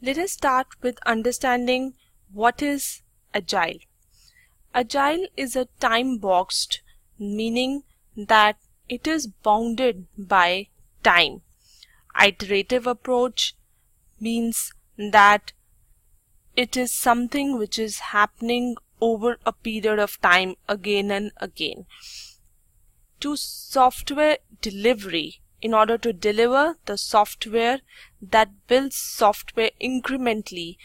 Let us start with understanding what is Agile. Agile is a time-boxed, meaning that it is bounded by time. Iterative approach means that it is something which is happening over a period of time again and again. To software delivery, in order to deliver the software that builds software incrementally,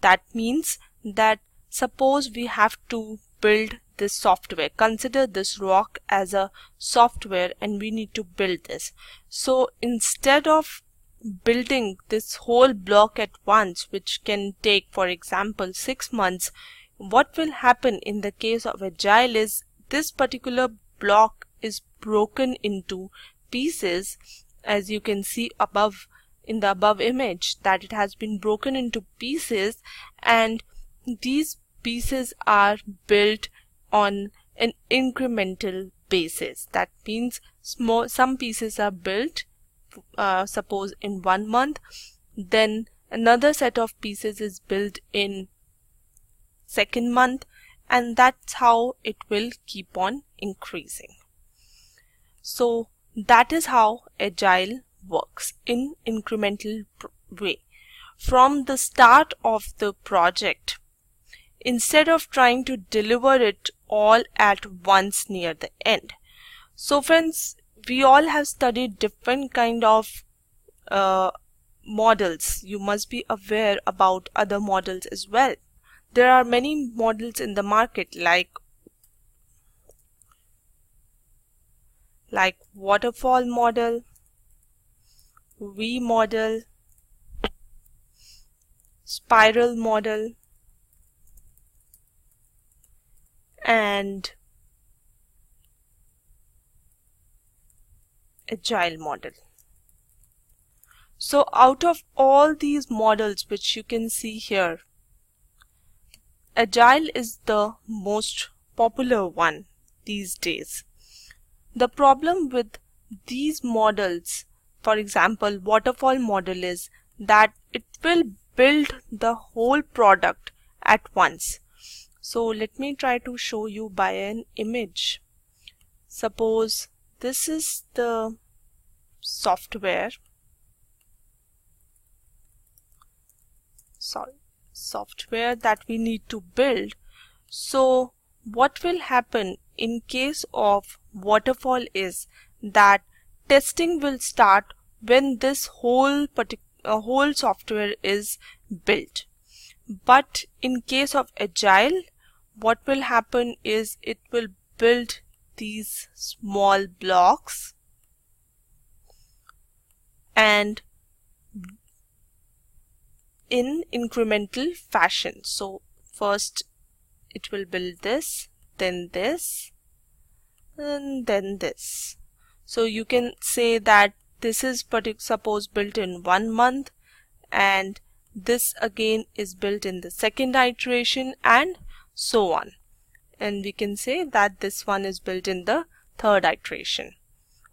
that means that suppose we have to build this software. Consider this rock as a software and we need to build this. So instead of building this whole block at once, which can take, for example, 6 months, what will happen in the case of Agile is this particular block is broken into pieces, as you can see above in the above image, that it has been broken into pieces, and these pieces are built on an incremental basis. That means some pieces are built suppose in 1 month, then another set of pieces is built in 2nd month, and that's how it will keep on increasing. So that is how Agile works in incremental way. From the start of the project, instead of trying to deliver it all at once near the end. So friends, we all have studied different kind of models. You must be aware about other models as well. There are many models in the market like waterfall model, V model, spiral model, and Agile model. So out of all these models which you can see here, Agile is the most popular one these days. The problem with these models, for example waterfall model, is that it will build the whole product at once. So let me try to show you by an image. Suppose this is the software that we need to build. So what will happen in case of waterfall is that testing will start when this whole software is built. But in case of Agile, what will happen is it will build these small blocks and in incremental fashion. So first it will build this, then this, and then this. So you can say that this is suppose built in 1 month, and this again is built in the 2nd iteration, and so on. And we can say that this one is built in the 3rd iteration.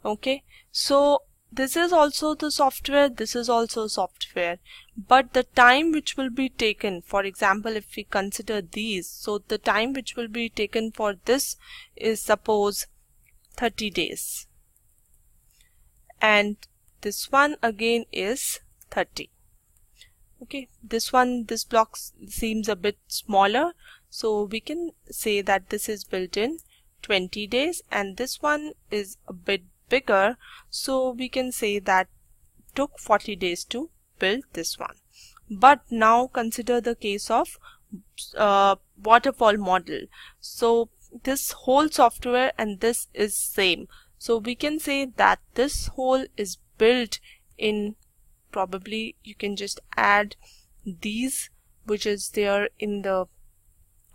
Okay, so this is also the software, this is also software, but the time which will be taken, for example if we consider these, so the time which will be taken for this is suppose 30 days, and this one again is 30. Okay, this block seems a bit smaller, so we can say that this is built in 20 days, and this one is a bit bigger, so we can say that took 40 days to build this one. But now consider the case of waterfall model. So this whole software and this is same, so we can say that this whole is built in, probably you can just add these which is there in the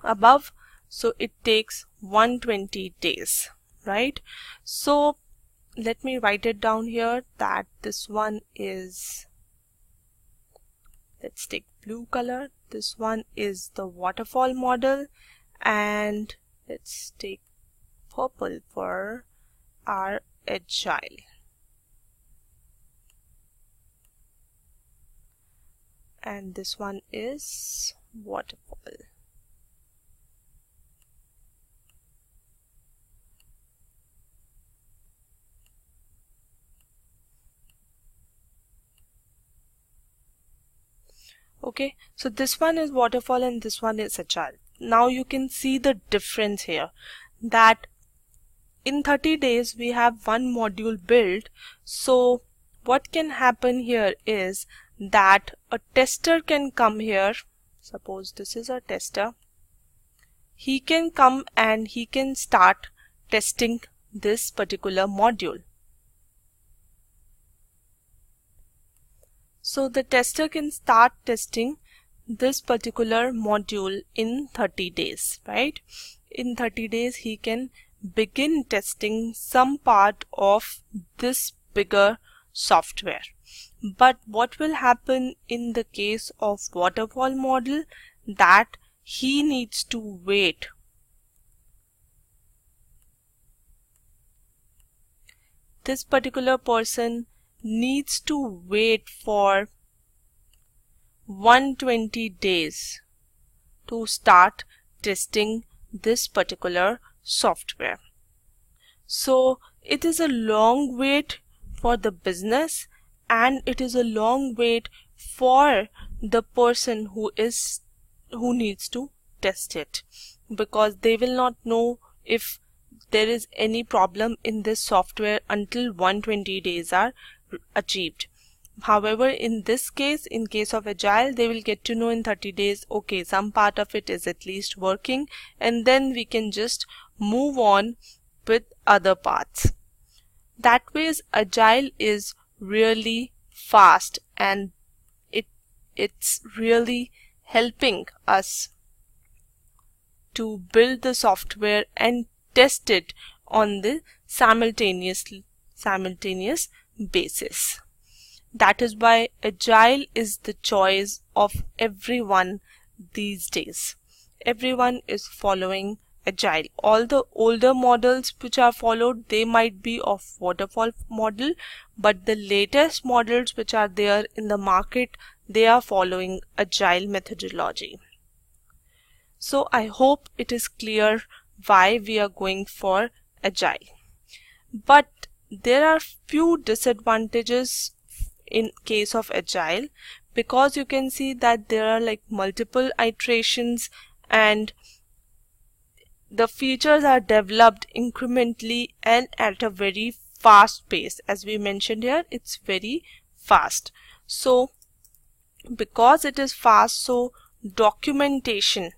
above, so it takes 120 days, right? So let me write it down here that this one is, let's take blue color, this one is the waterfall model, and let's take purple for our Agile. and this one is waterfall. Okay, so this one is waterfall and this one is agile. Now you can see the difference here, that in 30 days we have one module built. So what can happen here is that a tester can come here. Suppose this is a tester. He can come and he can start testing this particular module. So the tester can start testing this particular module in 30 days, right? In 30 days, he can begin testing some part of this bigger software. But what will happen in the case of waterfall model, that he needs to wait. This particular person needs to wait for 120 days to start testing this particular software. So it is a long wait for the business, and it is a long wait for the person who needs to test it, because they will not know if there is any problem in this software until 120 days are achieved. However, in this case, in case of Agile, they will get to know in 30 days, okay, some part of it is at least working, and then we can just move on with other parts. That way, Agile is really fast, and it's really helping us to build the software and test it on the simultaneous basis. That is why Agile is the choice of everyone these days. Everyone is following Agile. All the older models which are followed, they might be of waterfall model, but the latest models which are there in the market, they are following Agile methodology. So I hope it is clear why we are going for Agile. But there are few disadvantages in case of Agile, because you can see that there are like multiple iterations and the features are developed incrementally and at a very fast pace. As we mentioned here, it's very fast. So because it is fast, so documentation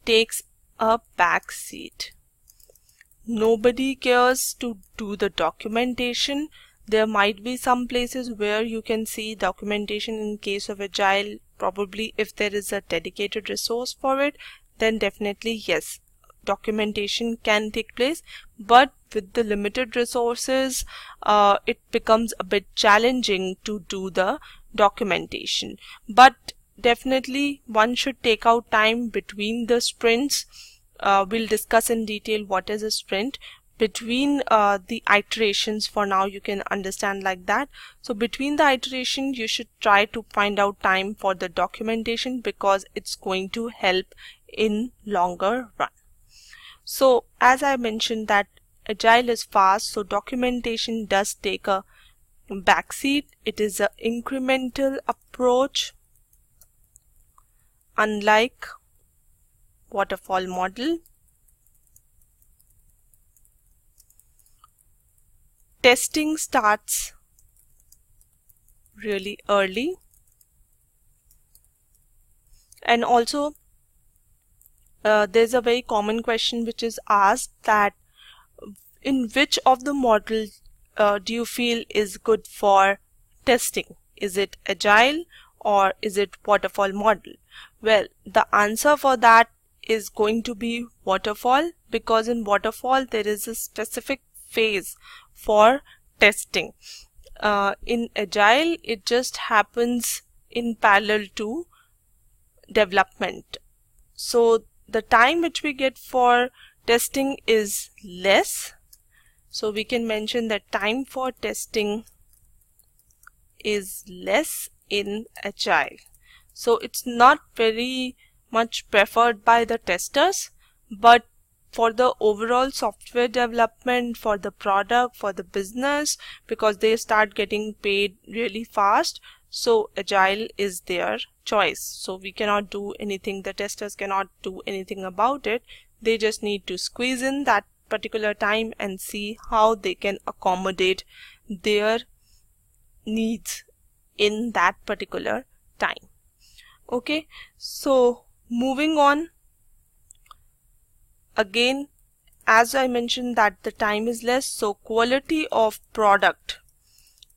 takes a back seat. Nobody cares to do the documentation. There might be some places where you can see documentation in case of Agile. Probably if there is a dedicated resource for it, then definitely yes, documentation can take place. But with the limited resources, it becomes a bit challenging to do the documentation. But definitely one should take out time between the sprints. We'll discuss in detail what is a sprint. Between the iterations, for now you can understand like that. So between the iteration, you should try to find out time for the documentation, because it's going to help in longer run. So as I mentioned that Agile is fast, so documentation does take a backseat. It is an incremental approach, unlike waterfall model. Testing starts really early, and also there's a very common question which is asked, that in which of the models do you feel is good for testing? Is it Agile or is it waterfall model? Well, the answer for that is going to be waterfall, because in waterfall there is a specific phase for testing. In Agile, it just happens in parallel to development. So the time which we get for testing is less. So we can mention that time for testing is less in Agile. So it's not very much preferred by the testers, but for the overall software development, for the product, for the business, because they start getting paid really fast, so Agile is their choice. So we cannot do anything, the testers cannot do anything about it. They just need to squeeze in that particular time and see how they can accommodate their needs in that particular time. Okay, so moving on, again, as I mentioned that the time is less, so quality of product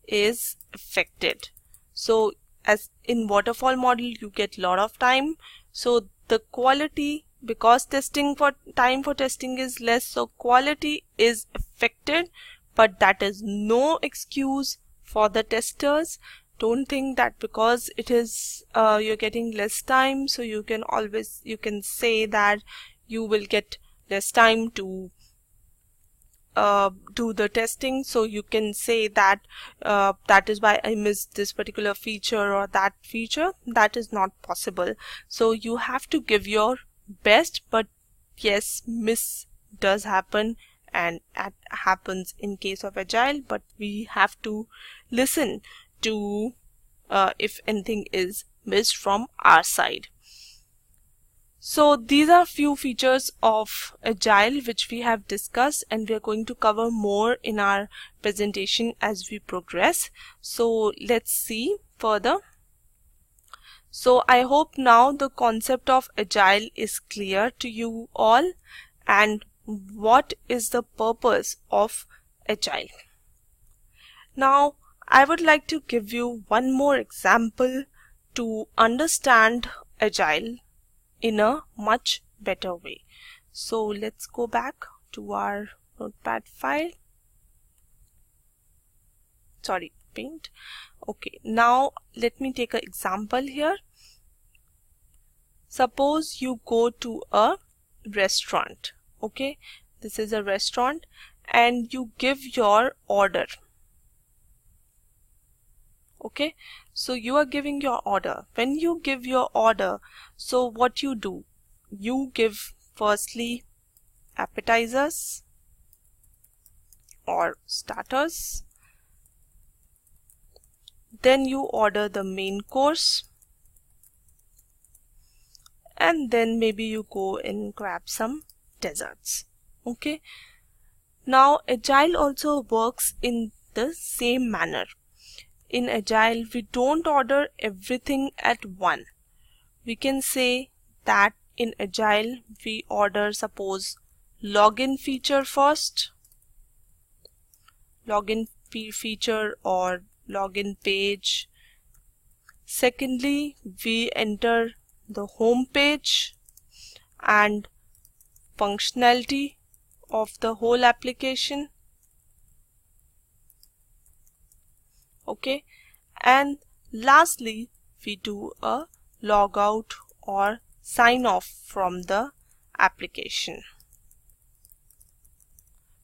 is affected. So as in waterfall model you get lot of time, so the quality, because time for testing is less, so quality is affected, but that is no excuse for the testers. Don't think that because it is you're getting less time, so you can say that you will get less time to do the testing, so you can say that that is why I missed this particular feature or that feature. That is not possible. So you have to give your best, but yes, miss does happen, and it happens in case of Agile, but we have to listen to if anything is missed from our side. So these are few features of Agile which we have discussed, and we are going to cover more in our presentation as we progress. So let's see further. So I hope now the concept of Agile is clear to you all, and what is the purpose of Agile. Now I would like to give you one more example to understand Agile in a much better way. So let's go back to our notepad file. Sorry, Paint. Okay, now let me take an example here. Suppose you go to a restaurant. Okay, this is a restaurant, and you give your order. Okay, so you are giving your order. When you give your order, so what you do, you give firstly appetizers or starters, then you order the main course, and then maybe you go and grab some desserts. Okay, now Agile also works in the same manner. In Agile, we don't order everything at one. We can say that in Agile, we order, suppose, login feature first, login feature or login page. Secondly, we enter the home page and functionality of the whole application. Okay, and lastly we do a logout or sign off from the application,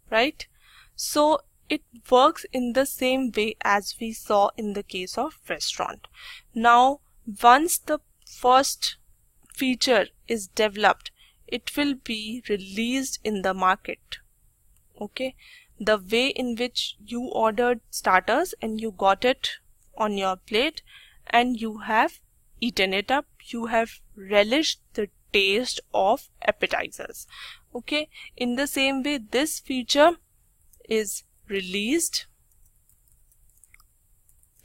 right? So it works in the same way as we saw in the case of restaurant. Now once the first feature is developed, it will be released in the market. Okay, the way in which you ordered starters and you got it on your plate and you have eaten it up, you have relished the taste of appetizers. Okay, in the same way this feature is released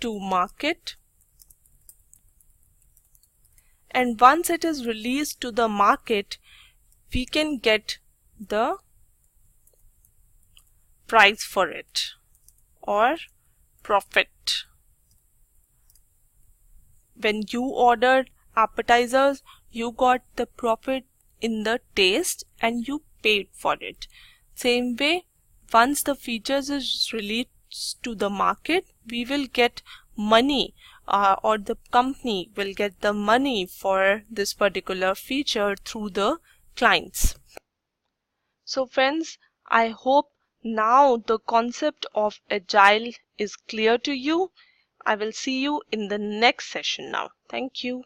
to market, and once it is released to the market, we can get the price for it or profit. When you ordered appetizers, you got the profit in the taste and you paid for it. Same way, once the features is released to the market, we will get money or the company will get the money for this particular feature through the clients. So friends, I hope now the concept of Agile is clear to you. I will see you in the next session now. Thank you.